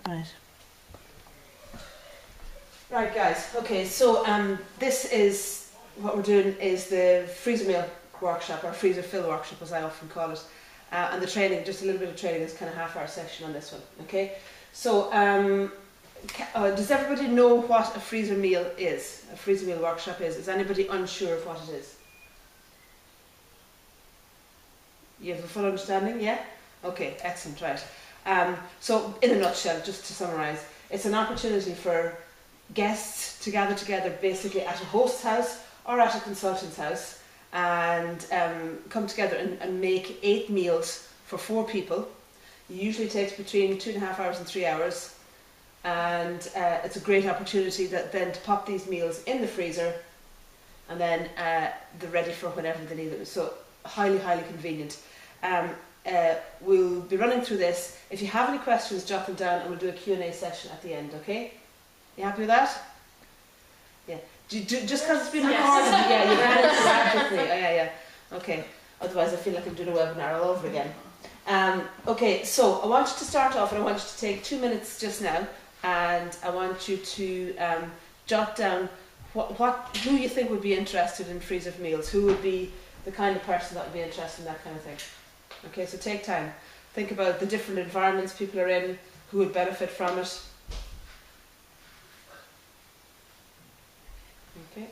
Right. Right, guys. Okay, so this is what we're doing is the freezer meal workshop, or freezer fill workshop, as I often call it, and the training. Just a little bit of training. Is kind of half-hour session on this one. Okay. So, does everybody know what a freezer meal is? A freezer meal workshop is. Is anybody unsure of what it is? You have a full understanding, yeah? Okay, excellent, right. So, in a nutshell, just to summarise, it's an opportunity for guests to gather together basically at a host's house or at a consultant's house and come together and make 8 meals for 4 people. It usually takes between 2.5 hours and 3 hours, and it's a great opportunity then to pop these meals in the freezer, and then they're ready for whenever they need them. So highly, highly convenient. We'll be running through this. If you have any questions, jot them down, and we'll do a Q&A session at the end, okay? You happy with that? Yeah. Just because it's been recorded, yeah, you can interact with me. Oh, yeah. Okay. Otherwise I feel like I'm doing a webinar all over again. Okay, so I want you to start off, and I want you to take 2 minutes just now, and I want you to jot down who you think would be interested in freezer meals, who would be the kind of person that would be interested in that kind of thing. Okay, so take time. Think about the different environments people are in, who would benefit from it. Okay.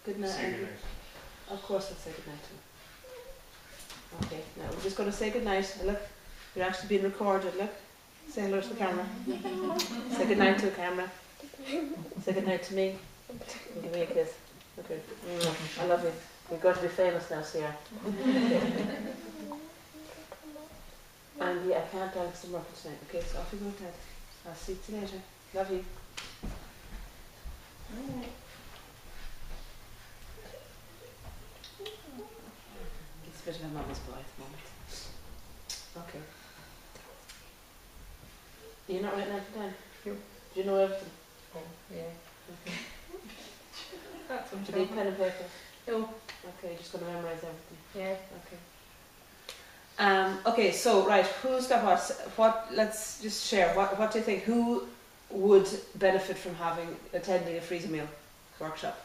Good night. Say good night. Of course, let's say good night to him. Okay, now we're just going to say good night. Look, you're actually being recorded. Look, say hello to the camera. Say good night to the camera. Say good night to me. And give me a kiss. Okay. I love you. We're going to be famous now, Sierra. And yeah, I can't do some work tonight. Okay, so off you go, Dad. I'll see you later. Love you. Alright. It's a bit of a mama's boy at the moment. Okay. You're not writing anything down? No. Do you know everything? Oh, yeah. Okay. That's Do you need pen and paper? No. Okay, you're just going to memorise everything. Yeah. Okay. Okay, so right, who's got what? Let's just share. What do you think? Who would benefit from attending a freezer meal workshop?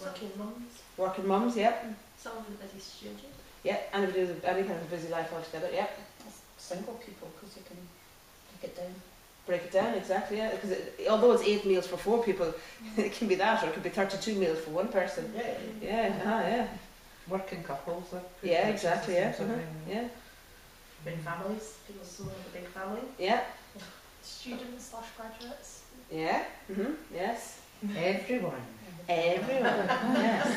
Working mums. Working mums, yeah. Someone with a busy schedule. Yeah, anybody with any kind of a busy life altogether, yeah. Single people, because you can break it down. Break it down, exactly, yeah. Because although it's 8 meals for 4 people, it can be that, or it could be 32 meals for 1 person. Yeah. Yeah. Working couples. Yeah, exactly, yeah. Yeah. Big families, people who have a big family. Yeah. Students/graduates. Yeah. Yes. Everyone. Yes.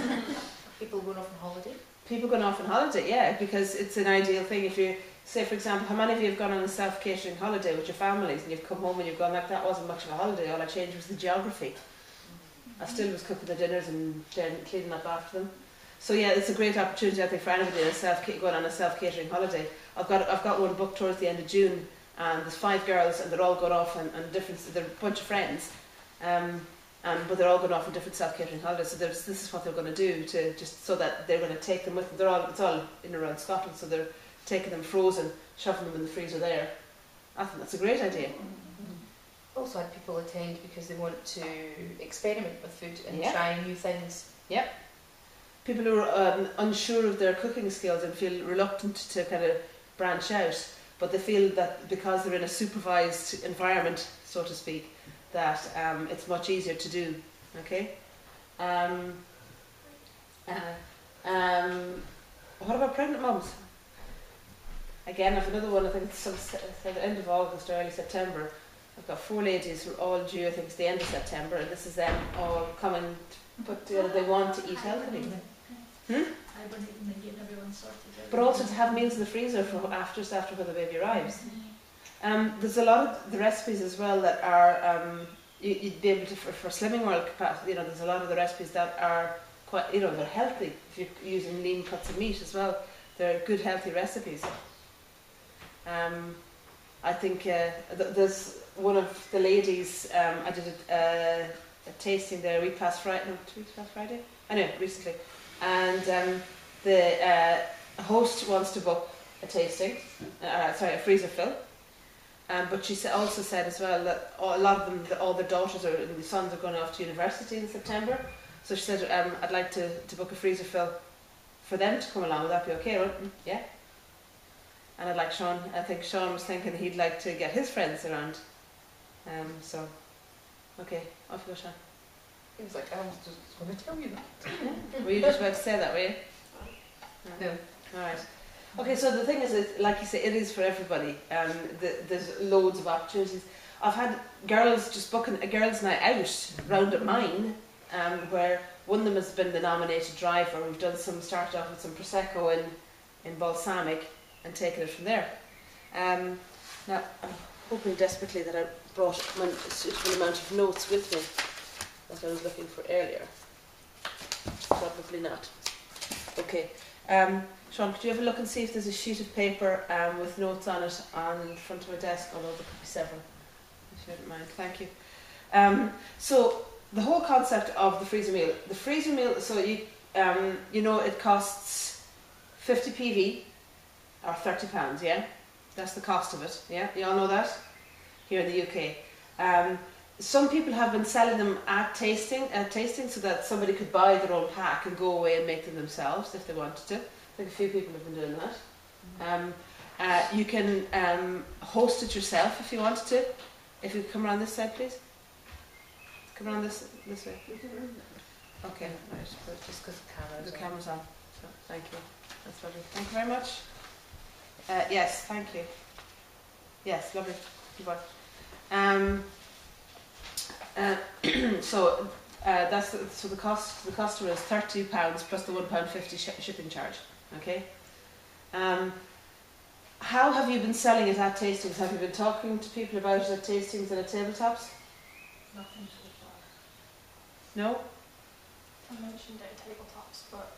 People going off on holiday. People going off on holiday, yeah, because it's an ideal thing. If you say, for example, how many of you have gone on a self-catering holiday with your families, and you've come home and you've gone, like, that wasn't much of a holiday, all I changed was the geography. I still was cooking the dinners and cleaning up after them. So yeah, it's a great opportunity, I think, for anybody going on a self-catering holiday. I've got one booked towards the end of June, and there's 5 girls, and they're all going off on different. They're a bunch of friends, but they're all going off on different self-catering holidays. So this is what they're going to do so that they're going to take them with them. It's all in and around Scotland, so they're taking them frozen, shoving them in the freezer there. I think that's a great idea. Also had people attend because they want to experiment with food and Yeah. try new things. Yep. People who are unsure of their cooking skills and feel reluctant to kind of branch out, but they feel that because they're in a supervised environment, so to speak, that it's much easier to do. Okay. What about pregnant mums? Again, I've another one. I think it's at the end of August or early September. I've got 4 ladies who are all due. I think it's the end of September, and this is them all coming to put together. They want to eat healthily. I would even get everyone sorted out. But also to have meals in the freezer for after when the baby arrives. There's a lot of the recipes as well that are you'd be able to for Slimming World capacity. There's a lot of the recipes that are quite they're healthy if you're using lean cuts of meat as well. They're good healthy recipes. I think there's one of the ladies. I did a tasting there a week past Friday. No, 2 weeks past Friday. I know, recently. And the host wants to book a tasting, a freezer fill, But she also said as well that a lot of them, all their daughters and the sons are going off to university in September. So she said, I'd like to book a freezer fill for them to come along. Would that be okay? Well, yeah. And I'd like Sean, I think Sean was thinking he'd like to get his friends around. So, okay, off you go, Sean. He was like, I was just going to tell you that. Were you just about to say that, were you? No. Alright. Okay, so the thing is, like you say, it is for everybody. There's loads of opportunities. I've had girls just booking a girls' night out round at mine, where one of them has been the nominated driver. We've done started off with some Prosecco in balsamic and taken it from there. Now, I'm hoping desperately that I brought a suitable amount of notes with me that I was looking for earlier. Probably not. Okay. Sean, could you have a look and see if there's a sheet of paper with notes on it on front of my desk, although there could be several, if you don't mind. Thank you. So the whole concept of the freezer meal, so you know it costs 50 PV or £30, yeah? That's the cost of it, yeah? You all know that? Here in the UK. Some people have been selling them at tasting so that somebody could buy their own pack and go away and make them themselves if they wanted to. I think a few people have been doing that. You can host it yourself if you wanted to. If you come around this side, please. Come around this way. Okay, right. Just because The camera's on. So, thank you. That's lovely. Thank you very much. Yes, thank you. Yes, lovely. Good boy. So the cost to the customer is £30 plus the £1.50 shipping charge. Okay. How have you been selling it at tastings? Have you been talking to people about it at tastings and at tabletops? Nothing so far. No. I mentioned it at tabletops, but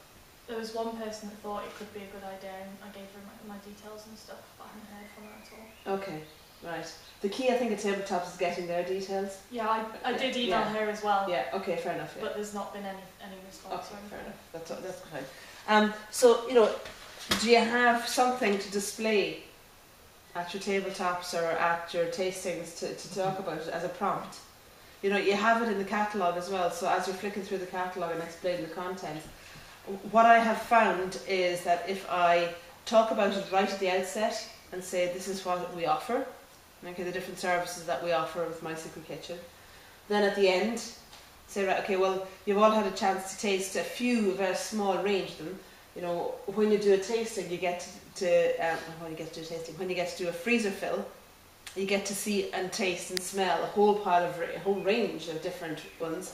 there was one person that thought it could be a good idea, and I gave her my details and stuff, but I haven't heard from her at all. Okay. Right. The key, I think, at tabletops is getting their details. Yeah, I did email her as well. Yeah. Okay. Fair enough. Yeah. But there's not been any response Okay, or anything. fair enough. That's fine. So, you know, do you have something to display at your tabletops or at your tastings to talk about it as a prompt? You know, you have it in the catalogue as well, so as you're flicking through the catalogue and explaining the content, what I have found is that if I talk about it right at the outset and say this is what we offer, okay, the different services that we offer with My Secret Kitchen, then at the end say, right, okay, well, you've all had a chance to taste a few, a very small range of them. You know, when you do a tasting, you get when you get to do a freezer fill, you get to see and taste and smell a whole range of different ones.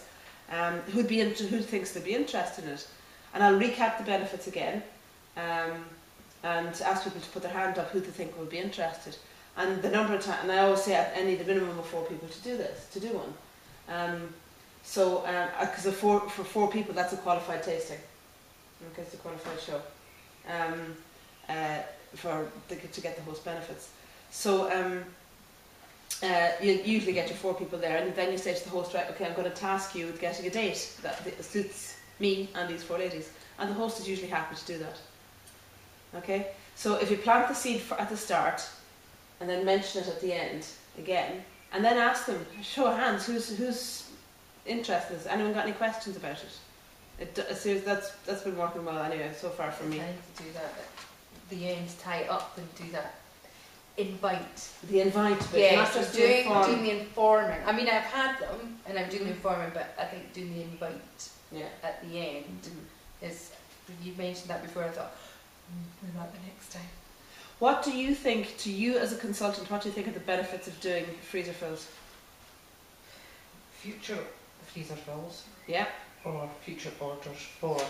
Who thinks they'd be interested in it? And I'll recap the benefits again, and ask people to put their hand up who they think would be interested. And the number of times, and I always say I need a minimum of 4 people to do one. Because for 4 people, that's a qualified tasting. Okay, it's a qualified show to get the host benefits. So you usually get your 4 people there, and then you say to the host, right, okay, I'm going to task you with getting a date that suits me and these 4 ladies. And the host is usually happy to do that. Okay, so if you plant the seed at the start, and then mention it at the end again, and then ask them, show of hands, who's interested in this? Anyone got any questions about it? That's been working well anyway so far for me. I need to do that at the end, tie it up and do that invite. The invite bit, yeah, not so just doing the informing. I mean, I've had them and I'm doing the informing, but I think doing the invite at the end is. You mentioned that before. I thought, we'll that the next time. What do you think, to you as a consultant, what do you think are the benefits of doing freezer fills? Future freezer fills. Yeah. Or future orders for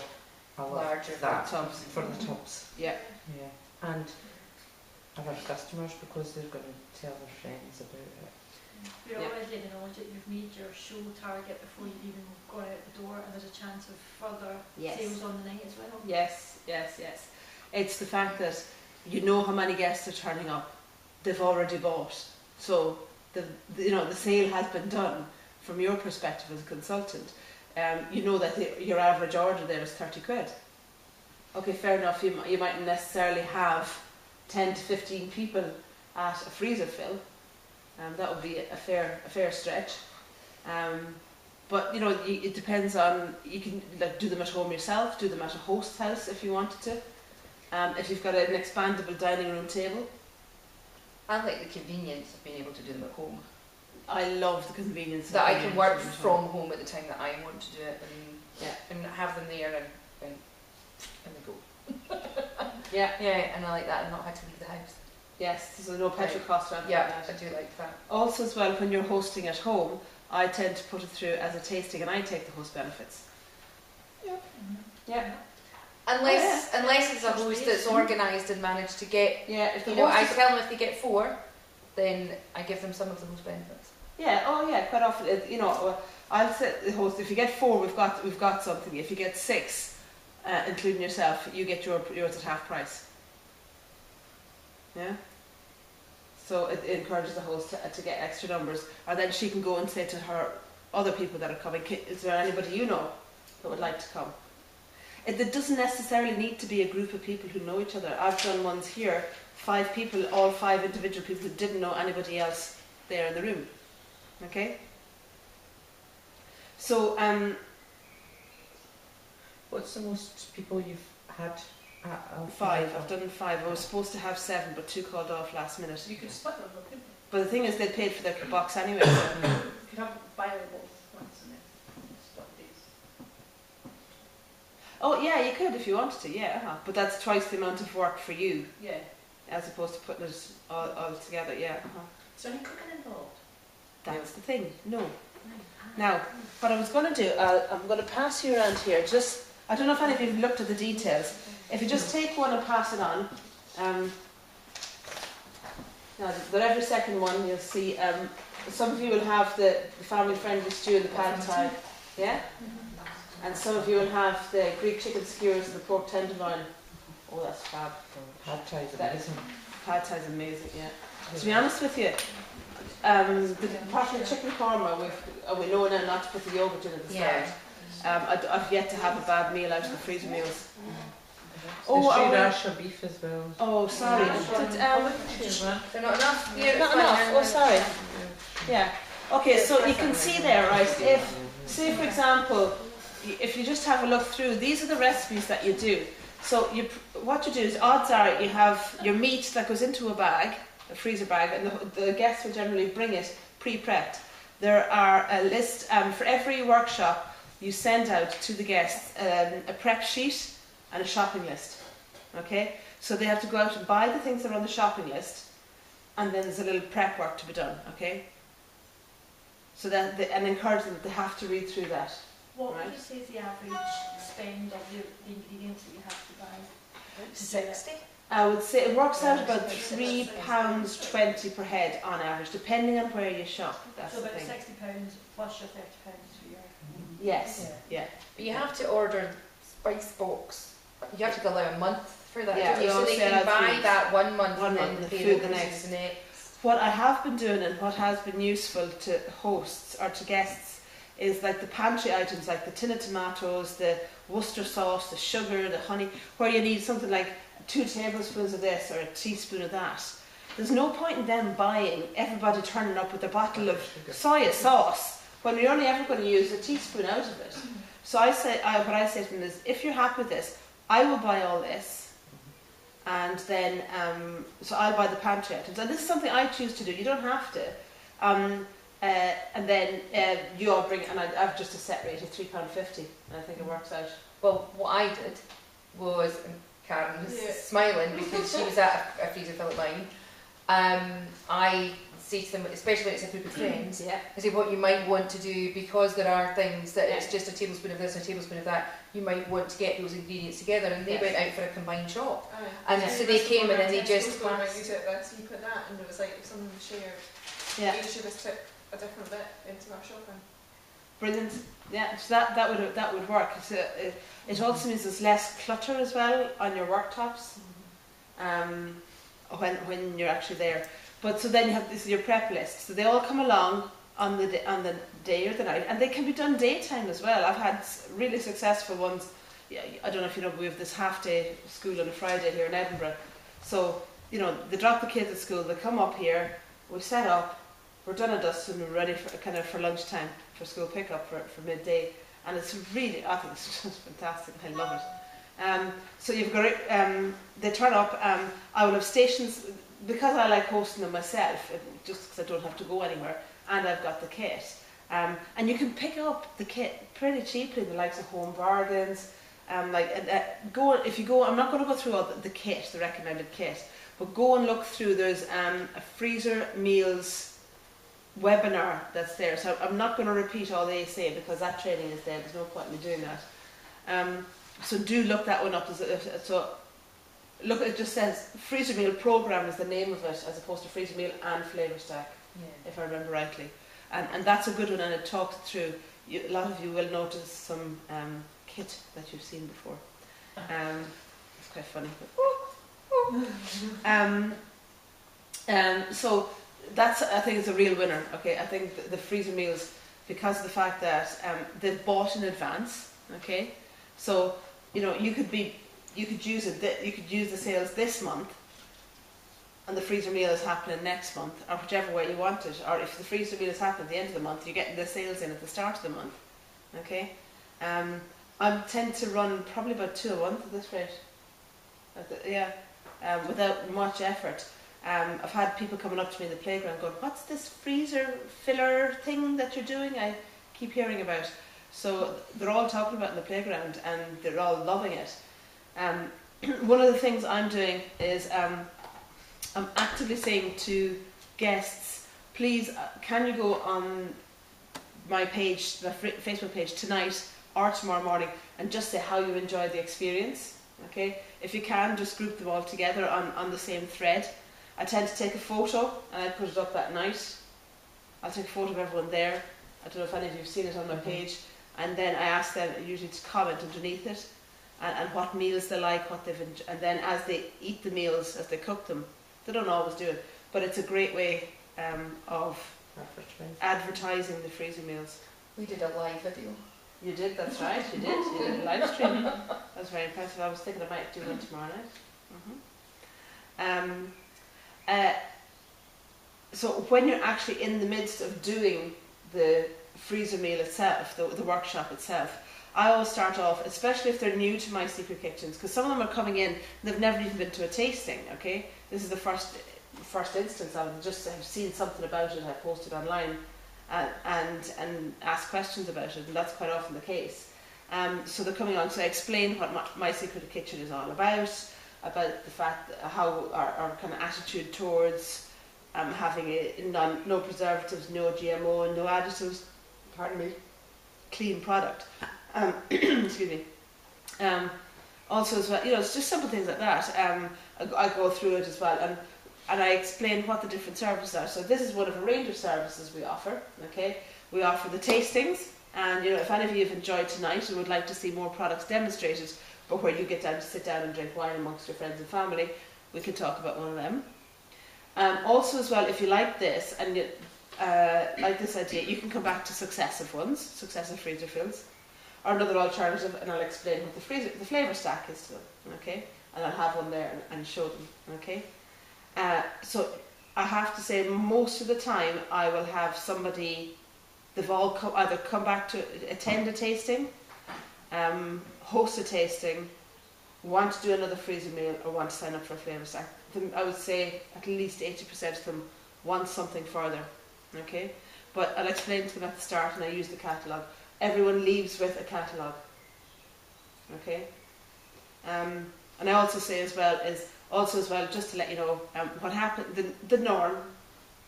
larger tubs. For the tubs. Yeah. Yeah. And other customers, because they're going to tell their friends about it. You're already acknowledge that you've made your show target before you've even got out the door, and there's a chance of further sales on the night as well. Yes. It's the fact that you know how many guests are turning up. They've already bought. So the sale has been done from your perspective as a consultant. You know that your average order there is 30 quid. Okay, fair enough, you mightn't necessarily have 10 to 15 people at a freezer fill, That would be a fair stretch. But you know, it depends on, you can like do them at home yourself, do them at a host's house if you wanted to. If you've got an expandable dining room table. I like the convenience of being able to do them at home. I love the convenience That of I being can able to work do it at from home. home at the time that I want to do it, and have them there and they go. Yeah. Yeah, and I like that, and not have to leave the house. Yes, there's no petrol cost or anything Yeah, like that. I do like that. Also as well, when you're hosting at home, I tend to put it through as a tasting and I take the host benefits. Yeah. Unless it's a host that's organised and managed to get, Yeah, if the you know, I host is, tell them if they get 4, then I give them some of the host benefits. yeah, oh yeah, quite often, you know, I'll say the host, if you get 4, we've got something. If you get 6, including yourself, you get yours at half price. Yeah. So it encourages the host to get extra numbers, and then she can go and say to her other people that are coming, is there anybody you know that would like to come? It doesn't necessarily need to be a group of people who know each other. I've done ones here, 5 people, all 5 individual people who didn't know anybody else there in the room. Okay? So, What's the most people you've had? 5. I've done 5. I was supposed to have 7, but 2 called off last minute. You could split them, couldn't you? But the thing is, they paid for their box anyway. So. You could have bioable ones and then split these. Oh yeah, you could if you wanted to, yeah. But that's twice the amount of work for you, Yeah. as opposed to putting it all together, yeah. Is there any cooking involved? That's the thing, no. Now, what I was going to do, I'm going to pass you around here, just, I don't know if any of you have looked at the details. If you just take one and pass it on, now every second one you'll see, some of you will have the family-friendly stew and the pad thai, yeah? And some of you will have the Greek chicken skewers and the pork tenderloin. Oh, that's fab. Pad thai is amazing. Pad thai is amazing, yeah. To be honest with you, apart from the chicken korma, we know now not to put the yogurt in at the start. I've yet to have a bad meal out of the freezer meals. Oh, Rasha beef as well. Oh, sorry. They're not enough? Yeah, Not enough. Oh, sorry. Yeah. Okay, so you can see there, right? If, say for example, if you just have a look through, these are the recipes that you do. So what you do is, odds are you have your meat that goes into a bag, a freezer bag, and the guests will generally bring it pre-prepped. There are a list, for every workshop, you send out to the guests a prep sheet and a shopping list. Okay? So they have to go out and buy the things that are on the shopping list, and then there's a little prep work to be done. Okay? So that and encourage them that they have to read through that. What Right. would you say is the average spend of the ingredients that you have to buy? 60? I would say it works out about £3.20 per head on average, depending on where you shop. That's So the about thing. £60 plus your £30 for your... Yes, yeah. But you have to order spice box. You have to allow a month for that, Yeah, don't you? we So they also can allow buy 3 that 1 month One and month then and pay food the the next. What I have been doing and what has been useful to hosts or to guests is like the pantry items, like the tin of tomatoes, the Worcester sauce, the sugar, the honey, where you need something like 2 tablespoons of this or a teaspoon of that. There's no point in them buying, everybody turning up with a bottle of soya sauce when you're only ever going to use a teaspoon out of it. So what I say to them is, if you're happy with this, I will buy all this, and then so I'll buy the pantry items. And this is something I choose to do. You don't have to. And then you all bring, and I've just a set rate of £3.50, and I think it works out. Well, what I did was, and Karen was smiling because she was at a freezer fill at mine. I say to them, especially when it's a group of friends, Yeah. I say what you might want to do, because there are things that it's just a tablespoon of this and a tablespoon of that, you might want to get those ingredients together, and they Yes. went out for a combined shop. And And so they came in and they just you put that, and it was like if someone shared, Yeah. each of us took a different bit into our shopping. Brilliant. Yeah, so that would work. It also means there's less clutter as well on your worktops when you're actually there. But so then you have this your prep list. So they all come along on the day or the night, and they can be done daytime as well. I've had really successful ones. Yeah, I don't know if you know, but we have this half-day school on a Friday here in Edinburgh. So you know, they drop the kids at school, they come up here, we set up, we're done and dusted and we're ready for for lunchtime, for school pickup for midday, and it's really, I think it's just fantastic. I love it. So you've got they turn up. I will have stations because I like hosting them myself, just because I don't have to go anywhere, and I've got the kit. And you can pick up the kit pretty cheaply, the likes of Home Bargains. If you go, I'm not going to go through all the kit, the recommended kit, but go and look through. There's a freezer meals webinar that's there. So I'm not going to repeat all they say because that training is there. There's no point in me doing that. So do look that one up. So look, it just says freezer meal program is the name of it, as opposed to freezer meal and flavour stack, if I remember rightly. And that's a good one, and it talks through. A lot of you will notice some kit that you've seen before. It's quite funny. So that's, I think, is a real winner. Okay, I think the freezer meals, because of the fact that they've bought in advance. Okay, so you could use the sales this month, and the freezer meal is happening next month, or whichever way you want it. Or if the freezer meal is happening at the end of the month, you're getting the sales in at the start of the month. Okay, I tend to run probably about 2 a month at this rate. Without much effort. I've had people coming up to me in the playground going, "What's this freezer filler thing that you're doing? I keep hearing about." So they're all talking about it in the playground, and they're all loving it. One of the things I'm doing is I'm actively saying to guests, please, can you go on my page, the Facebook page, tonight or tomorrow morning, and just say how you enjoyed the experience. Okay, if you can, just group them all together on the same thread. I tend to take a photo and I put it up that night. I'll take a photo of everyone there. I don't know if any of you have seen it on my page. And then I ask them usually to comment underneath it and what meals they like, what they've enjoyed. And then as they eat the meals, as they cook them, they don't always do it, but it's a great way of advertising the freezer meals. We did a live video. You did, that's right, you did. You did a live stream. That was very impressive. I was thinking I might do one tomorrow night. So when you're actually in the midst of doing the freezer meal itself, the workshop itself, I always start off, especially if they're new to My Secret Kitchens, because some of them are coming in and they've never even been to a tasting, okay? This is the first instance of it. Just have seen something about it, I posted online, and ask questions about it, and that's quite often the case. So they're coming on, so I explain what My Secret Kitchen is all about the fact how our kind of attitude towards having no preservatives, no GMO, no additives, clean product. Excuse me. Also as well, it's just simple things like that. I go through it as well, and I explain what the different services are. So this is one of a range of services we offer. Okay, we offer the tastings, and if any of you have enjoyed tonight and would like to see more products demonstrated, but where you get down to sit down and drink wine amongst your friends and family, we can talk about one of them. Also as well, if you like this and you like this idea, you can come back to successive freezer fills, or another alternative, and I'll explain what the flavour stack is to them. Okay, and I'll have one there and show them. Okay. So I have to say, most of the time I will have somebody, they've all either come back to attend a tasting, host a tasting, want to do another freezer meal, or want to sign up for a flavour stack. I would say at least 80% of them want something further. Okay, but I'll explain to them at the start, and I use the catalogue. Everyone leaves with a catalogue. Okay, and I also say as well, just to let you know what happened, the norm.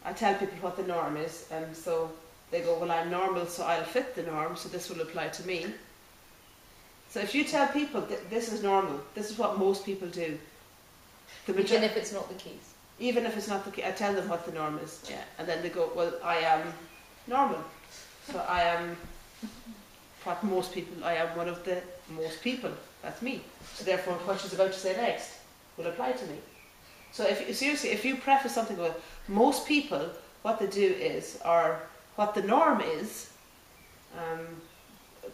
I tell people what the norm is, and so they go, well, I'm normal, so I'll fit the norm, so this will apply to me. So if you tell people this is normal, this is what most people do. Even if it's not the case. Even if it's not the case, I tell them what the norm is. Yeah, and then they go, well, I am normal, so I am what most people. I am one of the most people. That's me. So therefore, what she's about to say next will apply to me. So if you preface something with most people, what they do is, or what the norm is,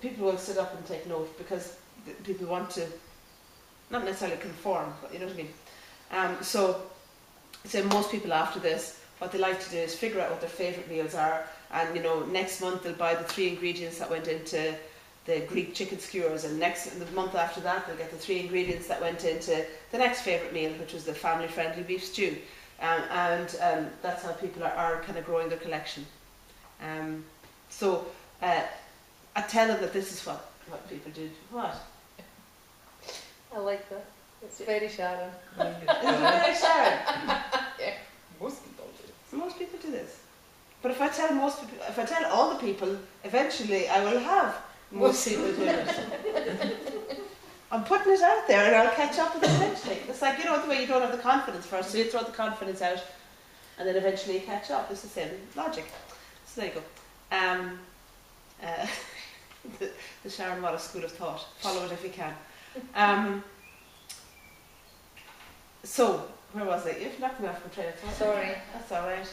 people will sit up and take note, because people want to not necessarily conform, but you know what I mean. So most people after this what they like to do is figure out what their favourite meals are, and next month they'll buy the 3 ingredients that went into the Greek chicken skewers, and the month after that they'll get the 3 ingredients that went into the next favourite meal, which was the family-friendly beef stew. And that's how people are kind of growing their collection. So I tell them that this is what people do. What? I like that. It's very Sharon. Isn't it very Sharon? Yeah, most people do. Most people do this. But if I tell all the people, eventually I will have most people doing it. I'm putting it out there and I'll catch up with it eventually. It's like, the way you don't have the confidence first, so you throw the confidence out and then eventually you catch up. It's the same logic. So there you go. The Sharon Wallace School of Thought. Follow it if you can. So, where was I? You've knocked me off my train of thought. Sorry. That's alright.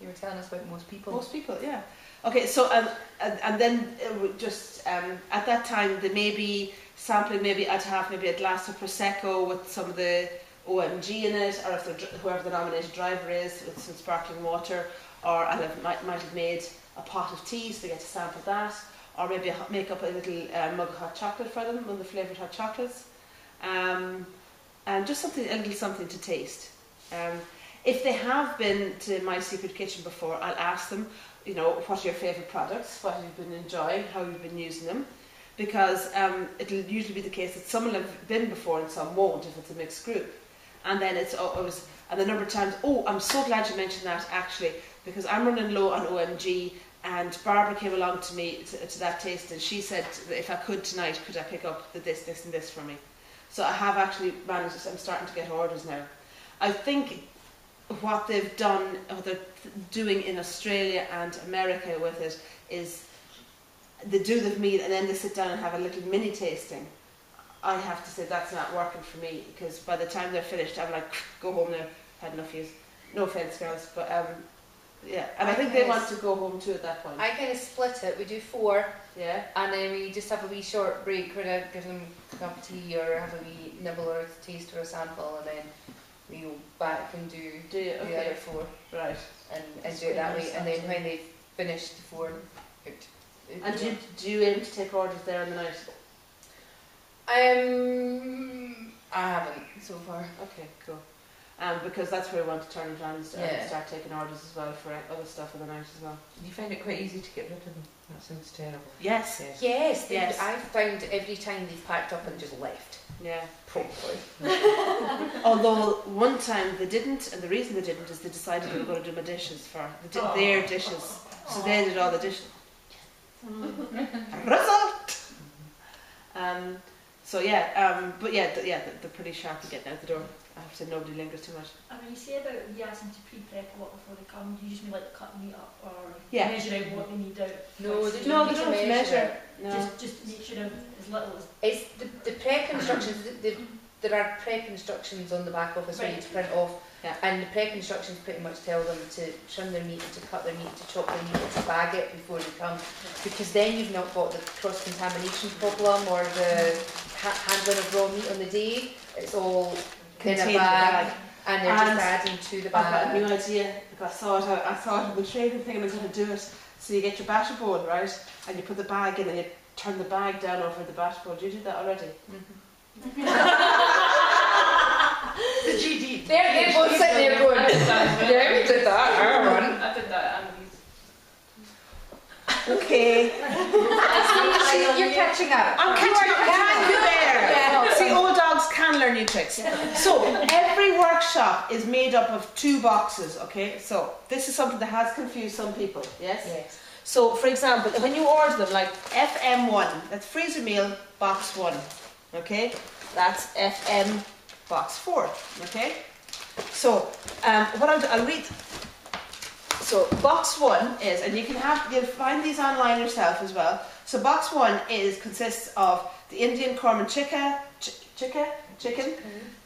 You were telling us about most people. Most people, yeah. Okay, so and then just at that time they may be sampling, maybe I'd have maybe a glass of Prosecco with some of the OMG in it, or if whoever the nominated driver is, with some sparkling water, or might have made a pot of tea, so they get to sample that, or maybe make up a little mug of hot chocolate for them, one of the flavoured hot chocolates, and just a little something to taste. If they have been to My Secret Kitchen before, I'll ask them, what are your favourite products, what have you been enjoying, how you've been using them, because it'll usually be the case that some will have been before and some won't if it's a mixed group. And then and the number of times, I'm so glad you mentioned that actually, because I'm running low on OMG, and Barbara came along to me to that taste, and she said if I could tonight, could I pick up the this and this for me. So I have actually managed, I'm starting to get orders now. I think what they've done, or they're doing in Australia and America with it, is they do the meal and then they sit down and have a little mini tasting. I have to say that's not working for me, because by the time they're finished I'm like, go home now, had enough use. No offence girls, but yeah, and I think they want to go home too at that point. I kind of split it, we do 4, yeah, and then we just have a wee short break where I give them a cup of tea or have a wee nibble or a taste or a sample, and then we go back and do the other 4, right, and do it that way, and then when they've finished the 4, out. And do you aim to take orders there in the night? I haven't so far. Okay, cool. Because that's where we want to turn it around and start taking orders as well for other stuff in the night as well. Do you find it quite easy to get rid of them? That sounds terrible. Yes. Yes. I've found every time they've packed up and just left. Yeah. Probably. Although one time they didn't, and the reason they didn't is they decided they were going to do my dishes for their dishes. So they did all the dishes. Result! So but they're pretty sharp to getting out the door. I have to say nobody lingers too much. And when you say about you ask them to pre-prep a lot before they come, do you just mean like cut meat up or measure out what they need out? No, they don't need to measure. No. Just make sure of as little as... It's the prep instructions, there are prep instructions on the back of this for you to print off, and the prep instructions pretty much tell them to trim their meat, to cut their meat, to chop their meat, to bag it before they come, because then you've not got the cross-contamination problem or the handling of raw meat on the day. It's all in a bag, and they're just adding to the bag. I've got a new idea, because I thought of the trading thing and I'm going to do it. So you get your batter bowl, right, and you put the bag in and you turn the bag down over the batter bowl. Do you do that already? Mm-hmm. The GD. They're both sitting there going, yeah, we did that, I did that, and Okay. You're catching up. I'm catching up. Can you there? Yeah. See, old dogs can learn new tricks. So every workshop is made up of 2 boxes. Okay. So this is something that has confused some people. Yes. Yes. So, for example, when you order them, like FM1, that's freezer meal box 1. Okay. That's FM box 4. Okay. So what I'll read. So box 1 is, and you'll find these online yourself as well. So box 1 consists of the Indian korma chicken,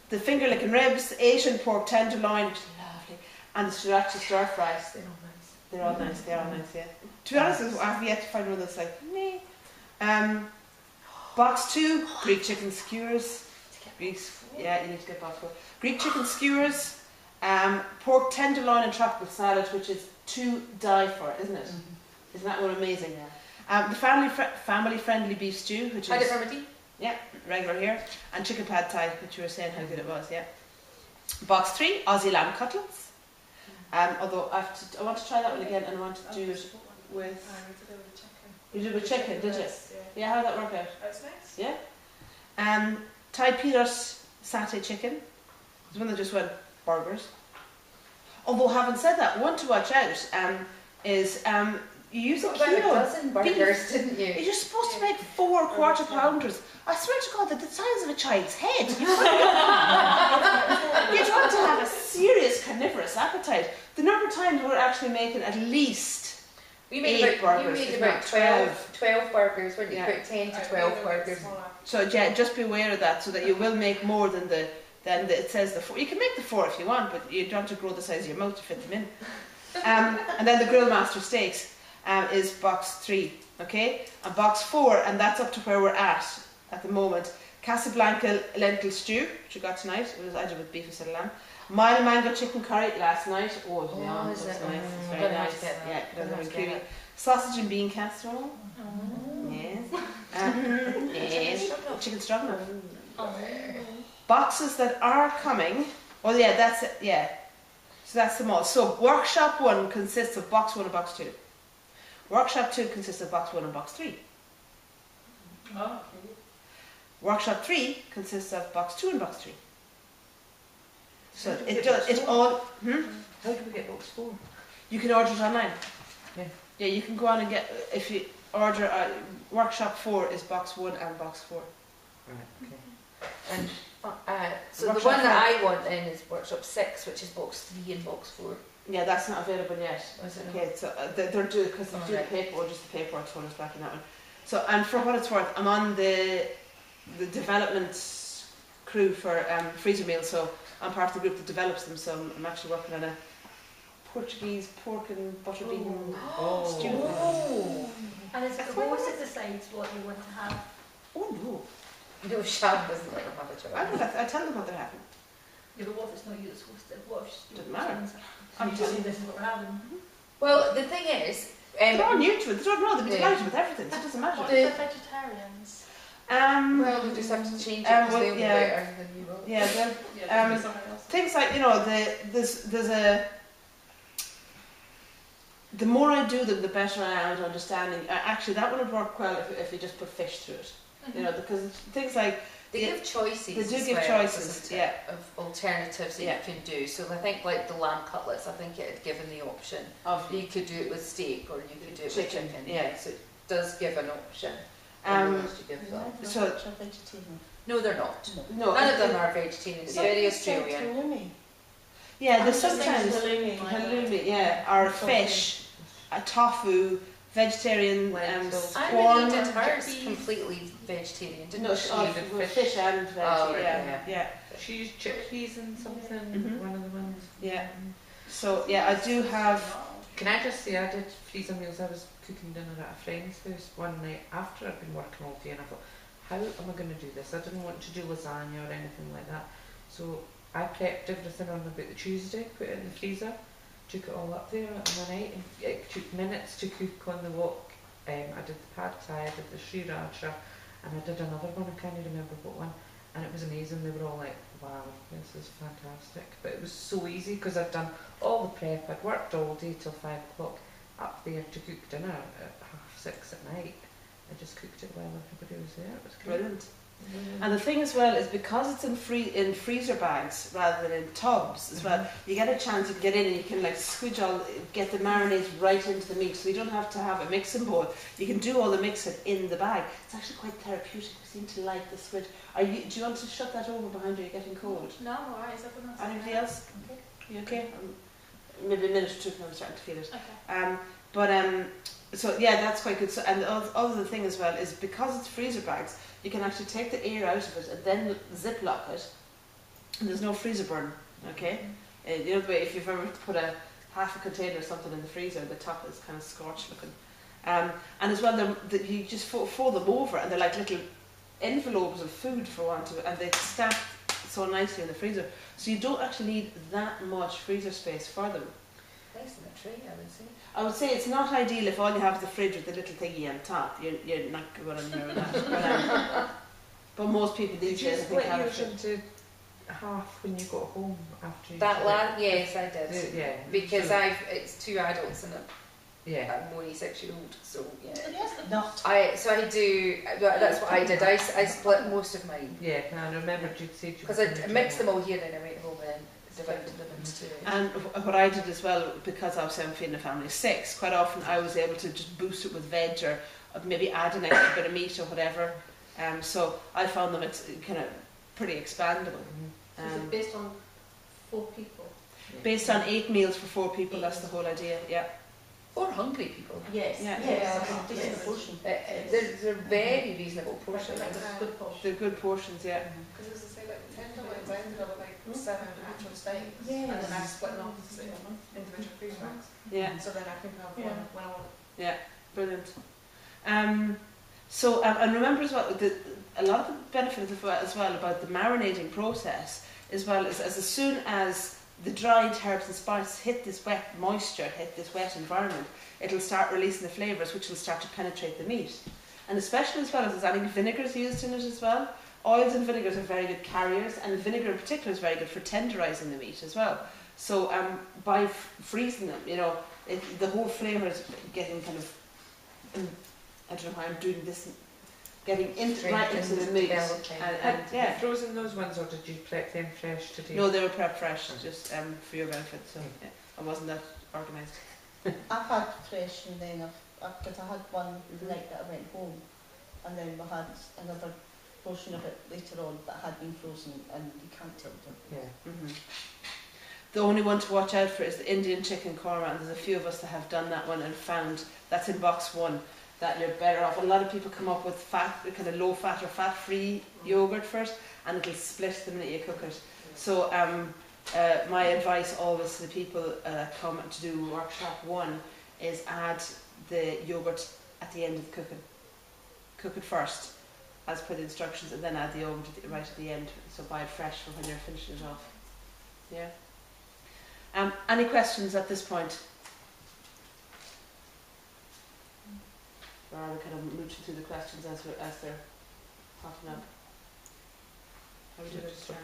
the finger licking ribs, the Asian pork tenderloin, which is lovely, and the sriracha stir fries. They're all nice. They're all nice. Yeah. To be honest, I've yet to find one that's like me. Box 2, Greek chicken skewers. You need to get box 4. Greek chicken skewers. Pork tenderloin and tropical salad, which is to die for, isn't it? Isn't that one amazing? Yeah. The family-friendly beef stew, which Had it is from a tea. regular here, and chicken pad thai, which you were saying how good it was. Yeah. Box 3, Aussie lamb cutlets. Although I want to try that one again, and I want to do it with. You did it with chicken, did you? Yeah. How did that work out? That's nice. Yeah. Thai peanut satay chicken. There's one that just went burgers. Although having said that, one to watch out is you use a About a kilo. dozen burgers, didn't you? You're supposed to make 4 quarter pounders. I swear to God, they're the size of a child's head. You'd want to have a serious carnivorous appetite. The number of times we're actually making at least We made 8 about, burgers, you made if about not 12 burgers, weren't you? Yeah. About 10 to 12 burgers. So yeah, just be aware of that, so that you will make more than it says the 4. You can make the 4 if you want, but you don't have to grow the size of your mouth to fit them in. And then the Grill Master Steaks is box 3, okay? And box 4, and that's up to where we're at the moment. Casablanca lentil stew, which we got tonight. I did with beef instead of lamb. Mild mango chicken curry last night. Oh, yeah, is that's it? nice. It's I'm very gonna have nice. to get that. Yeah, Gonna have very to get creamy. that. Sausage and bean casserole. Yes. Yes. Chicken stroganoff. Boxes that are coming. Oh yeah, that's it. Yeah. So that's them all. So workshop 1 consists of box 1 and box 2. Workshop 2 consists of box 1 and box 3. Oh, Workshop 3 consists of box 2 and box 3. So it does. It all. How do we get box 4? You can order it online. Yeah. Yeah, you can go on and get. If you order, workshop 4 is box 1 and box 4. Right. Okay. And so Workshop the one that I want then is workshop 6, which is box 3 and box 4. Yeah, that's not available yet. Is it Okay, so they're doing because they Oh, do the right. paperwork, just the paperwork told us back in that one. So, and for what it's worth, I'm on the development crew for freezer meals, so I'm part of the group that develops them. So I'm actually working on a Portuguese pork and butter bean Oh. stew. Oh! And is it the horse that decides what you want to have? Oh no! No, Shab doesn't let them have a choice. I tell them what they're having. Yeah, but what if it's not you that's hosted? What if Doesn't matter. I'm just saying this is what we're having. Well, the thing is, They're all new to it. They don't know. They'll be Yeah. delighted with everything. So it doesn't matter. What The- if they're vegetarians? well, we just have to change it because well, they'll be yeah. better than you will. Yeah, they're- yeah, there's something else. things like there's a. The more I do them, the better I am at understanding. Actually, that would have worked well if you just put fish through it. You know, because things like They Yeah. give choices. They do as give well, choices, doesn't it, yeah. of alternatives that Yeah. you can do. So I think like the lamb cutlets, I think it had given the option. of You could do it with steak or you could do it Chicken, with chicken. yeah. So it does give an option. um. To give them. So No, they're not. no, None of them are vegetarian. It's very Australian. yeah. There's I'm just thinking sometimes halloumi. yeah, or fish, a tofu, vegetarian Lentils. corn. Did hers completely vegetarian, didn't No, she? fish and veggie. Oh, right, yeah. She used chickpeas and something. Mhm. One of the ones. Yeah. So yeah, I do have. Can I just say I did freezer meals. I was cooking dinner at a friend's house one night after I'd been working all day, and I thought, how am I going to do this? I didn't want to do lasagna or anything like that. So I prepped everything on about the Tuesday, put it in the freezer, took it all up there on the night, and it took minutes to cook on the wok. I did the pad thai, I did the sriracha, and I did another one, I can't even remember what one, and it was amazing. They were all like, wow, this is fantastic. But it was so easy because I'd done all the prep, I'd worked all day till 5 o'clock up there to cook dinner at 6:30 at night. I just cooked it while everybody was there. It was great. Brilliant. And the thing as well is because it's in freezer bags rather than in tubs as well, you get a chance, you can get in and you can like get the marinades right into the meat, so you don't have to have a mixing bowl. You can do all the mixing in the bag. It's actually quite therapeutic. We seem to like the switch. Do you want to shut that over behind you? You're getting cold. No, I'm alright. Is everyone else Anybody okay? else? You okay? Maybe a minute or two and I'm starting to feel it. Okay. So yeah, that's quite good. So, and the other thing as well is because it's freezer bags, you can actually take the air out of it and then ziplock it, and there's no freezer burn. Okay, you know the way if you've ever put half a container or something in the freezer, the top is kind of scorched looking. And as well, you just fold them over, and they're like little envelopes of food for want of it, and they stack so nicely in the freezer. So you don't actually need that much freezer space for them. Nice in a tray, I would say. I would say it's not ideal if all you have is the fridge with the little thingy on top. You're not going anywhere with that. But most people these Did you days I think split have a yours fridge. into half when you got home after you That did lad, yes, I did. Yeah. Because So- it's 2 adults and Yeah. a moony 6-year-old, so yeah. Yes, not. So I do. That's what I did. I split most of mine Yeah, and I remember you said you because were I gonna do mixed that. them all here and I went home and divided them into. And what I did as well, because obviously I'm feeding a family of 6, quite often I was able to just boost it with veg or maybe add an extra bit of meat or whatever. So I found them it's kind of pretty expandable. Mhm. So is it based on 4 people? Yeah. Based on 8 meals for 4 people, that's the whole idea. Yeah. Or hungry people. Yes. Yeah. Yes. Yes. Yes. Portion. They're very reasonable portions. That's a good portion. They're good portions, yeah. Because as I say, like the tender ones, I ended up with like 7 actual steaks, Yes. and then I split them up into individual food packs. Yeah. So then I can have Yeah. one when I want. Yeah, brilliant. And remember as well, a lot of the benefit as well about the marinating process as well is as soon as the dried herbs and spices hit this wet moisture, hit this wet environment, it'll start releasing the flavours which will start to penetrate the meat. And especially as well as there's any vinegars used in it as well. Oils and vinegars are very good carriers, and vinegar in particular is very good for tenderising the meat as well. So by freezing them, the whole flavour is getting kind of, I don't know how I'm doing this, getting right into the meat. And yeah. Had you frozen those ones, or did you prep them fresh today? No, they were prepped fresh, just for your benefit. So yeah, I wasn't that organised. I've had fresh and then because I had one the night that I went home, and then we had another portion of it later on that had been frozen, and you can't tell them. Yeah. Mm-hmm. The only one to watch out for is the Indian chicken korma, and there's a few of us that have done that one and found that's in box 1. That you're better off. A lot of people come up with fat, kind of low fat or fat free yogurt first, and it'll split the minute you cook it. So my advice always to the people that come to do workshop 1 is add the yogurt at the end of the cooking. Cook it first as per the instructions, and then add the yogurt right at the end, so buy it fresh for when you're finishing it off. Yeah. Any questions at this point? Or are we kind of moving through the questions as they're popping up? How would you like to start?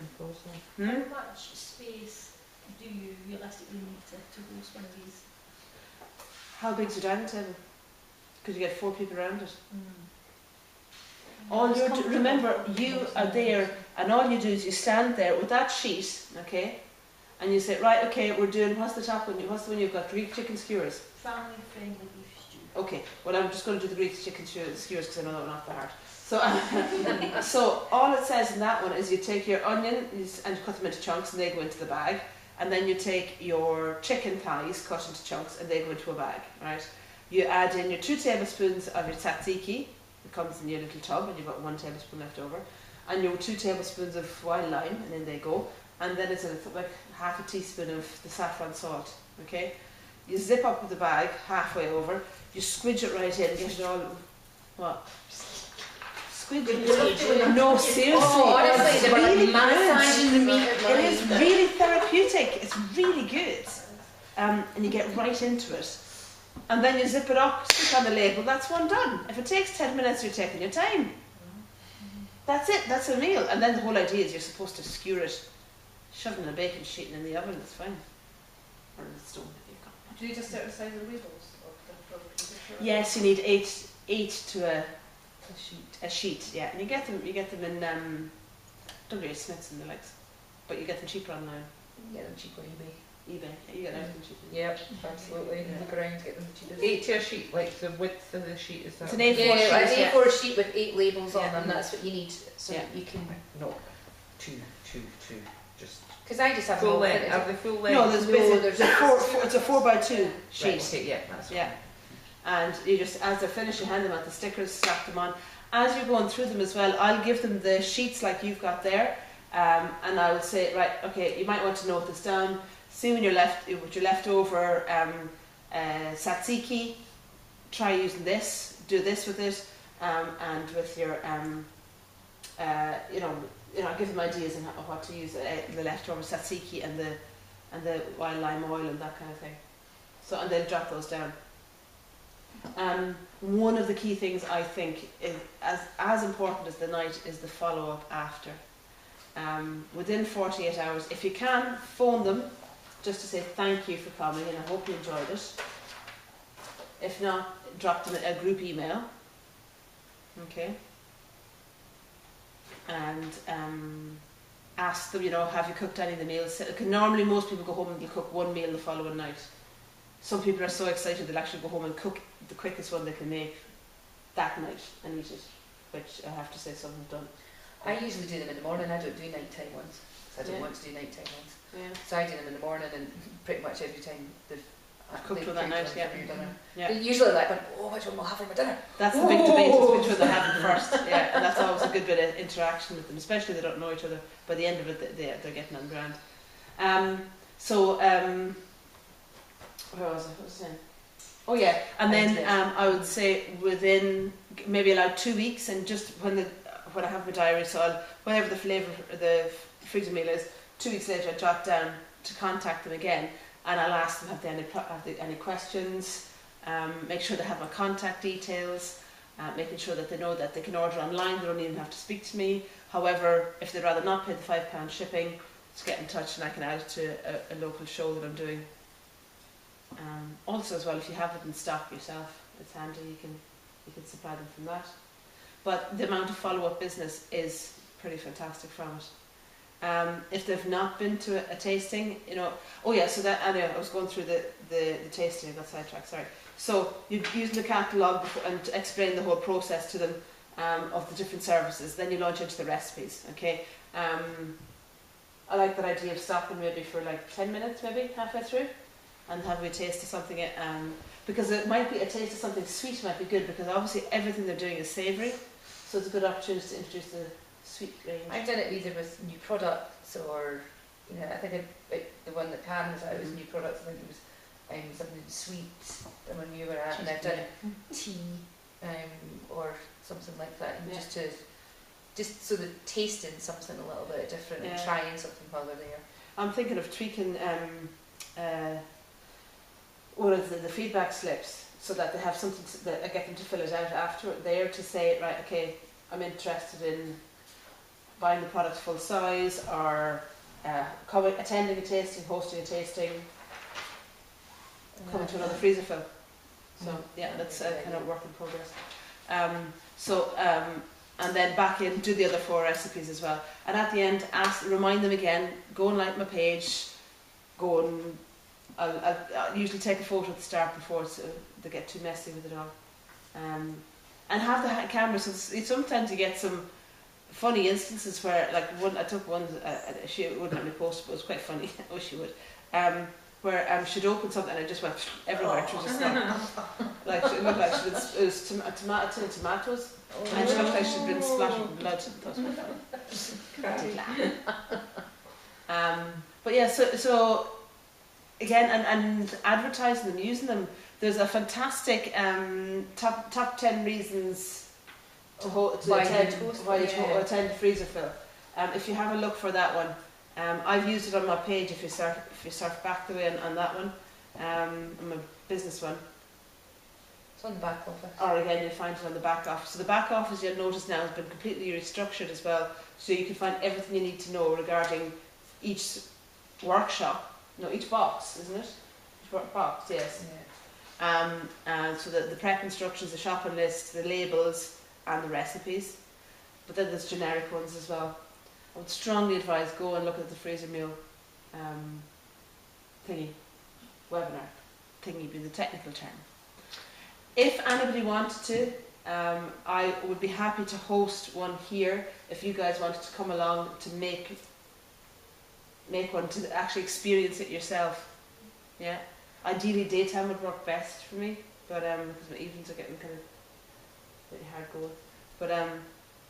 How much space do you realistically need to host one of these? How big's your dining table? Could you get 4 people around it? All you remember, you are there, and all you do is you stand there with that sheet, okay, and you say, right, okay, we're doing, what's the top one? What's the one you've got? Greek chicken skewers. Family friendly beef stew. Okay, well I'm just going to do the Greek chicken skewers because I know that one off by heart. So, so all it says in that one is you take your onion and you cut them into chunks and they go into the bag, and then you take your chicken thighs cut into chunks and they go into a bag, right? You add in your 2 tablespoons of your tzatziki, it comes in your little tub and you've got 1 tablespoon left over, and your 2 tablespoons of wild lime, and in they go, and then it's like half a teaspoon of the saffron salt, okay? You zip up with the bag halfway over, you squidge it right in, get it all, what? Squidge it? No, seriously. Oh, honestly, it's they were really like massaging the meat. It is really therapeutic. It's really good. And you get right into it. And then you zip it up, stick on the label, that's one done. If it takes 10 minutes, you're taking your time. That's it, that's a meal. And then the whole idea is you're supposed to skewer it, shove it in a baking sheet and in the oven, it's fine. Or in the stone if you've got. Do you just set aside the labels? Yes, you need eight to a sheet, yeah. And you get them in W. Smith's and the likes. But you get them cheaper online. Get them cheap on eBay. eBay. Yeah, you get everything cheaper. Yep, absolutely. Yeah. Look around, get them the cheapest. 8 to a sheet, like the width of the sheet is that? It's an A4 Yeah, sheet. an A4 sheet with 8 labels on Yeah. them, that's what you need. So Yeah. you can. No, two, just Because I just have full them all length. printed. Are they full length? No, there's No, basically there's it's a 4x2 sheet. Right, okay, yeah, that's Yeah. And you just, as they're finished, you hand them out the stickers, slap them on. As you're going through them as well, I'll give them the sheets like you've got there, and I will say, right, okay, you might want to note this down. See when you're left with your leftover tzatziki, try using this, do this with it, and with your, I give them ideas on what to use, the leftover tzatziki and the wild lime oil and that kind of thing. So, and they'll jot those down. One of the key things I think is as important as the night is the follow-up after. Within 48 hours, if you can, phone them just to say thank you for coming and I hope you enjoyed it. If not, drop them a group email. Okay. And ask them, have you cooked any of the meals? Normally most people go home and they'll cook one meal the following night. Some people are so excited they'll actually go home and cook the quickest one they can make that night and eat it, which I have to say some have done. I usually do them in the morning. I don't do nighttime ones. I don't want to do nighttime ones. Yeah. So I do them in the morning, and pretty much every time they've cooked one that night. Yeah. They're usually like, which one will I have for my dinner? That's the big debate, is which one they're having first. Yeah, and that's always a good bit of interaction with them, especially if they don't know each other. By the end of it, they're getting on grand. Where was I? What was I saying? Oh yeah, and then I would say within maybe allow 2 weeks, and just when I have my diary, so whatever the flavour the freezer meal is, 2 weeks later I jot down to contact them again, and I'll ask them have they any questions, make sure they have my contact details, making sure that they know that they can order online, they don't even have to speak to me. However, if they'd rather not pay the £5 shipping, just get in touch and I can add it to a local show that I'm doing. Also as well, if you have it in stock yourself, it's handy, you can supply them from that. But the amount of follow-up business is pretty fantastic from it. If they've not been to a tasting, so that anyway, I was going through the tasting, I got sidetracked, sorry. So you're using the catalogue and explain the whole process to them of the different services, then you launch into the recipes, okay? I like that idea of stopping maybe for like 10 minutes, maybe halfway through, and having a taste of something, because it might be a taste of something sweet might be good, because obviously everything they're doing is savoury, so it's a good opportunity to introduce the sweet range. I've done it either with new products or, I think the one that Pam was out was new products. I think it was something sweet that when you were at, and I've done tea or something like that, and just so that tasting something a little bit different and trying something while they're there. I'm thinking of tweaking one of the feedback slips so that they have something that I get them to fill it out after there to say, right, okay, I'm interested in buying the product full size, or attending a tasting, hosting a tasting, coming to another freezer fill. So that's kind of work in progress. And then back in, do the other 4 recipes as well. And at the end, remind them again, go and like my page, go and I'll usually take a photo at the start before they get too messy with it all. And have the camera, so sometimes you get some funny instances where, like I took one, she wouldn't let me post, but it was quite funny, I wish she would, where she'd opened something and it just went everywhere through the stuff. Like, it looked like it was tin of tomatoes, and she looked like she'd been splattered with blood. That was quite funny. But yeah, so again, and advertising them, using them. There's a fantastic top 10 reasons to attend a freezer fill. If you have a look for that one, I've used it on my page. If you surf back the way on that one, on my business one. It's on the back office. Or again, you'll find it on the back office. So the back office, you'll notice now, has been completely restructured as well. So you can find everything you need to know regarding each workshop. No, each box, isn't it? Each box, yes. Yeah. So the prep instructions, the shopping list, the labels, and the recipes. But then there's generic ones as well. I would strongly advise go and look at the freezer meal webinar. Thingy being the technical term. If anybody wanted to, I would be happy to host one here. If you guys wanted to come along to make one, to actually experience it yourself. Yeah. Ideally daytime would work best for me, but because my evenings are getting kind of pretty hard going. But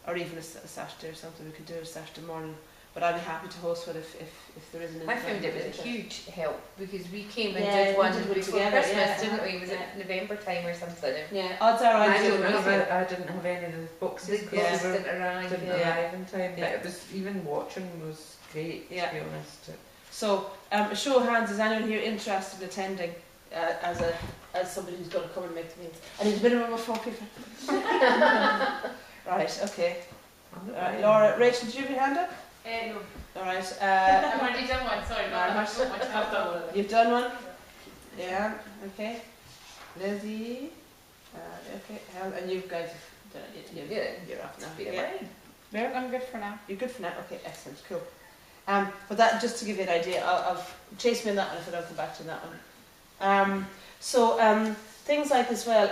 or even a Saturday or something, we could do a Saturday morning. but I'd be happy to host one if there is an I found it was a interest. huge help because we came and Yeah, did we one did one before together, Christmas, yeah. didn't we? Was Yeah. it November time or something? Yeah, odds are I I don't did know. it. I didn't have any of the boxes The because cost they didn't arrive. didn't Yeah. arrive in time. Yeah. But it was, even watching was great, Yeah. to be honest. So, a show of hands, is anyone here interested in attending as somebody who's going to come and make the meals? And it's a minimum of 4 people. Right, okay. Laura, Rachel, did you have your hand up? No. All right. I've already done one, sorry, but Right. I've got my tab done one of them. You've done one? Yeah, okay. Lizzie, okay, Helen, and you guys have done it. Yeah. You're off now. Be Yeah. mine. I'm good for now. You're good for now? Okay, excellent, cool. But that, just to give you an idea, I'll chase me on that one if I don't come back to that one. Things like as well,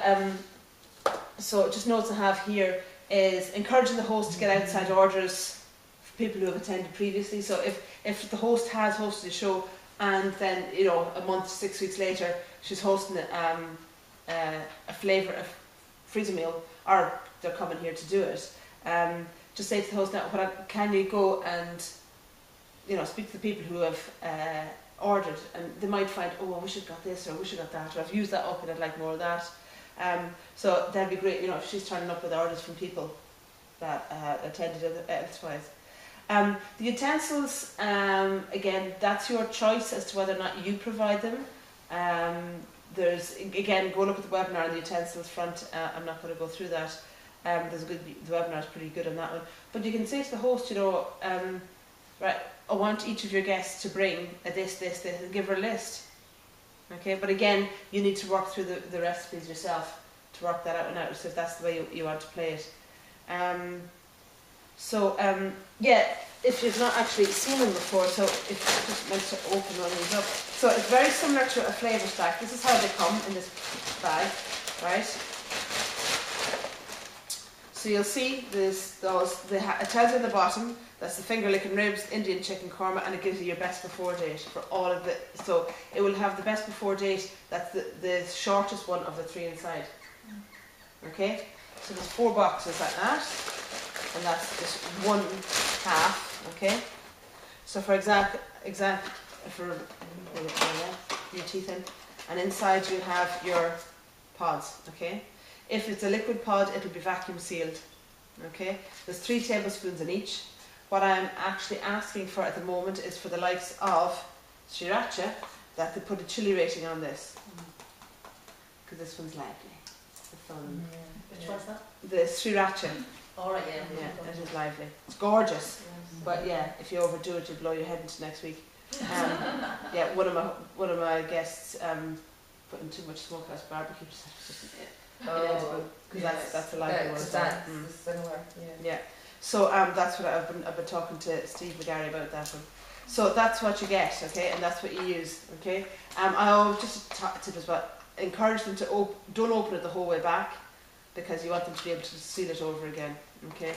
so just notes I have here is encouraging the host to get outside orders for people who have attended previously. So if the host has hosted a show and then, you know, a month, 6 weeks later, she's hosting a freezer meal, or they're coming here to do it, just say to the host, now, can you go and, you know, speak to the people who have ordered, and they might find, oh, I wish I'd got this, or I wish I got that, or I've used that up and I'd like more of that. So that'd be great, you know, if she's turning up with orders from people that attended elsewise. The utensils, again, that's your choice as to whether or not you provide them. There's, again, go look at the webinar on the utensils front. I'm not going to go through that. The webinar is pretty good on that one. But you can say to the host, you know, right, I want each of your guests to bring this, and give her a list. Okay, but again, you need to work through the recipes yourself to work that out, so if that's the way you want to play it. Yeah, if you've not actually seen them before, so if you just meant to open one of these up. So it's very similar to a flavour stack. This is how they come in this bag, right? So you'll see it tells you at the bottom, that's the finger licking ribs, Indian chicken korma, and it gives you your best before date for all of it. So it will have the best before date, that's the shortest one of the 3 inside. Okay? So there's 4 boxes like that, and that's just 1/2, okay? So for example, your teeth in, and inside you have your pods, okay? If it's a liquid pod, it'll be vacuum sealed, okay? There's 3 tablespoons in each. What I'm actually asking for at the moment is for the likes of sriracha, that they put a chili rating on this, because this one's lively. Which one's that? The sriracha, Alright, yeah. yeah, it is lively. It's gorgeous, but yeah, if you overdo it, you'll blow your head into next week. Yeah, one of my guests putting too much smokehouse barbecue. Because that's a lively one. That's similar. Yeah. So that's what I've been talking to Steve McGarry about that one. So that's what you get, okay, and that's what you use, okay. I always just tip as well. Encourage them to don't open it the whole way back, because you want them to be able to seal it over again, okay.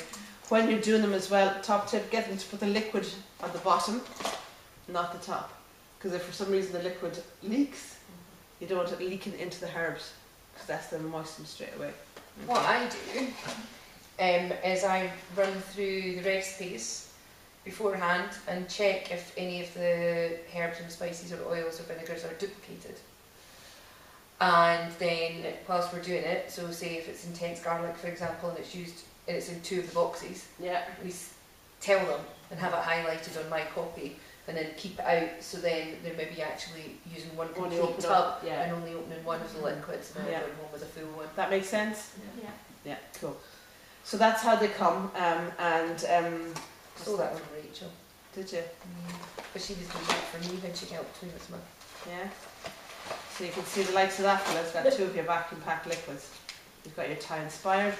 When you're doing them as well, top tip: get them to put the liquid on the bottom, not the top, because if for some reason the liquid leaks, you don't want it leaking into the herbs, because that's going to moisten straight away. Okay. What I do is I run through the recipes beforehand and check if any of the herbs and spices or oils or vinegars are duplicated. And then whilst we're doing it, so say if it's intense garlic, for example, and it's in 2 of the boxes, Yeah. we tell them and have it highlighted on my copy, and then keep it out, so then they're maybe actually using one Only complete open tub up, yeah. and only opening one of the liquids, and then Yeah. going home with a full one. That makes sense. Yeah. Yeah, cool. So that's how they come. Stole that from Rachel. Did you? But she was doing that for me when she helped me this month. Yeah. So you can see the likes of that fella's got 2 of your vacuum packed liquids. You've got your Thai inspired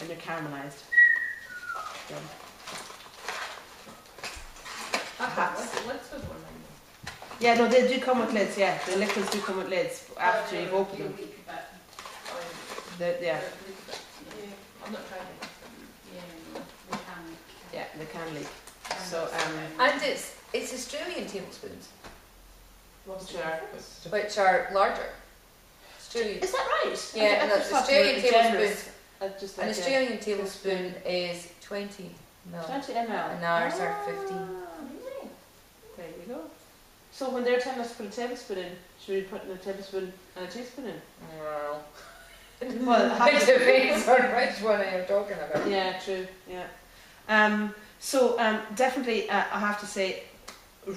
and your caramelised. Done. Let's go one. Yeah, no, they do come with lids. Yeah, the liquids do come with lids after you've opened them. Yeah, I'm not trying it. yeah, they can leak. So And it's Australian tablespoons, sure. which are larger. Australian. Is that right? Yeah, and I an just thought Australian they were generous. tablespoon. Just An like, Australian tablespoon is 20. ml. 20 ml. And ours are 15. Ah, there you go. So when they're telling us to put a tablespoon in, should we put in a tablespoon and a teaspoon in? Well, Well, it depends on which one you're talking about. yeah, true. Yeah. Definitely, I have to say,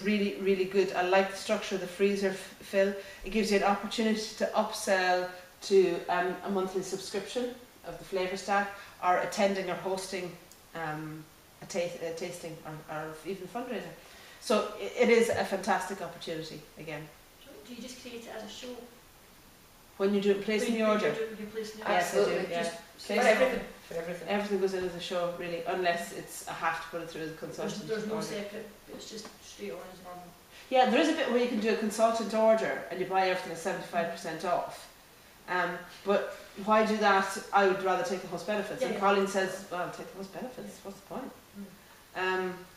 really, really good. I like the structure of the freezer fill. It gives you an opportunity to upsell to a monthly subscription of the flavour stack, or attending or hosting a tasting or even fundraising. So it is a fantastic opportunity again. Do you just create it as a show? When you do it, placing the order. You place the Yes, I do. Absolutely. Yeah. For Place- everything. For everything. Everything goes in as a show, really, unless it's I have to put it through as a consultant. There's no order. separate, it's just straight on as normal. Yeah, there is a bit where you can do a consultant order and you buy everything at 75% off. But why do that? I would rather take the host benefits. Yeah, And yeah. Colleen says, well, take the host benefits. What's the point?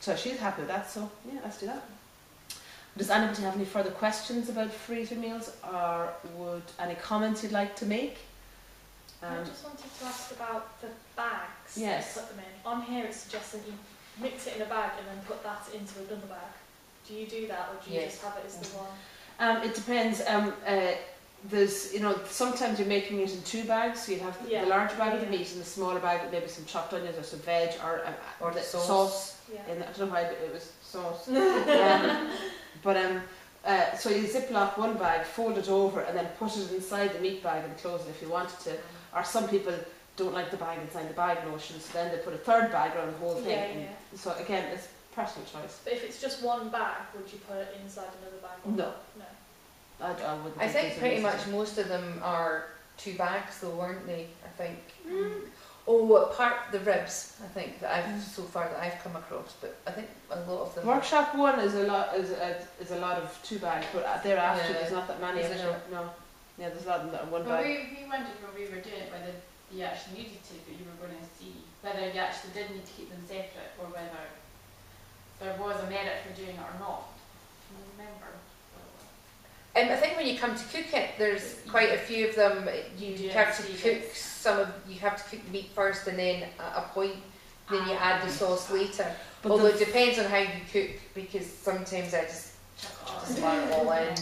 So she's happy with that. So yeah, let's do that. Does anybody have any further questions about freezer meals, or would any comments you'd like to make? I just wanted to ask about the bags Yes. that you put them in. On here it suggests that you mix it in a bag and then put that into another bag. Do you do that, or do you Yes. just have it as the one? It depends. There's, sometimes you're making it in two bags, so you have Yeah. the large bag of the Yeah. meat and the smaller bag with maybe some chopped onions or some veg or the the sauce. Yeah. I don't know why it was sauce. So you ziplock one bag, fold it over, and then put it inside the meat bag and close it if you wanted to. Or some people don't like the bag inside the bag notion, so then they put a third bag around the whole thing. Yeah, And yeah. so again, it's personal choice. But if it's just one bag, would you put it inside another bag? Or No. not? No. I wouldn't. I think these are pretty much necessary. most of them are 2 bags though, weren't they? I think. Oh, apart the ribs, I think that I've so far that I've come across, but I think a lot of them. Workshop one is a lot of 2 bags, but thereafter Yeah. there's not that many. Is there Actually. No. Yeah, there's a lot of them that are one Well, bag. we wondered when we were doing it whether you actually needed to, but you were going to see whether you actually did need to keep them separate, or whether there was a merit for doing it or not. Can you remember? I think when you come to cook it, there's quite a few of them. You Yeah, have to see, cook you have to cook the meat first, and then at a point, then you add the sauce later. But Although the- it depends on how you cook, because sometimes I just slap it all in.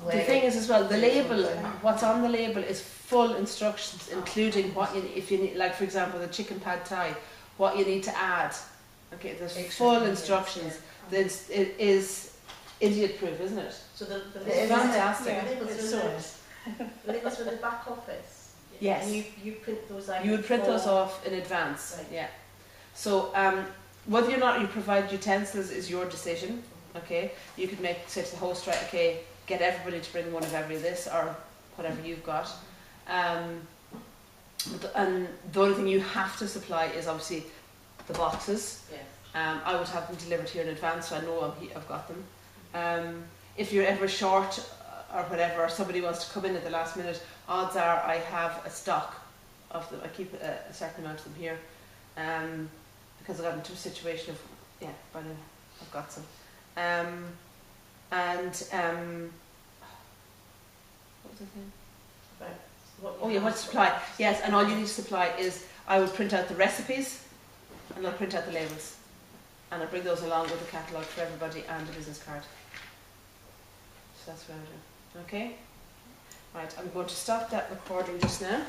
The thing is as well, the label, what's on the label is full instructions, including what if you need, like for example the chicken pad thai, what you need to add. Okay, there's Extra full ingredients, instructions. yeah. It is idiot proof, isn't it? So the It's fantastic. Yeah, labels It's for so the, nice. the labels for the back office. Yes. And you print those out. You would print those for- off in advance. Right. Yeah. So whether or not you provide utensils is your decision. Okay. You could say to the host, right, okay, get everybody to bring one of every of this or whatever you've got. And the only thing you have to supply is obviously the boxes. Yes. I would have them delivered here in advance, so I know I've got them. If you're ever short or whatever, or somebody wants to come in at the last minute, odds are I have a stock of them. I keep a certain amount of them here, because I got into a situation of but I've got some. What was the thing? What to supply? Yes, and all you need to supply is I will print out the recipes, and I'll print out the labels, and I'll bring those along with the catalogue for everybody and a business card. So that's what I do. Okay? Right, I'm going to stop that recording just now.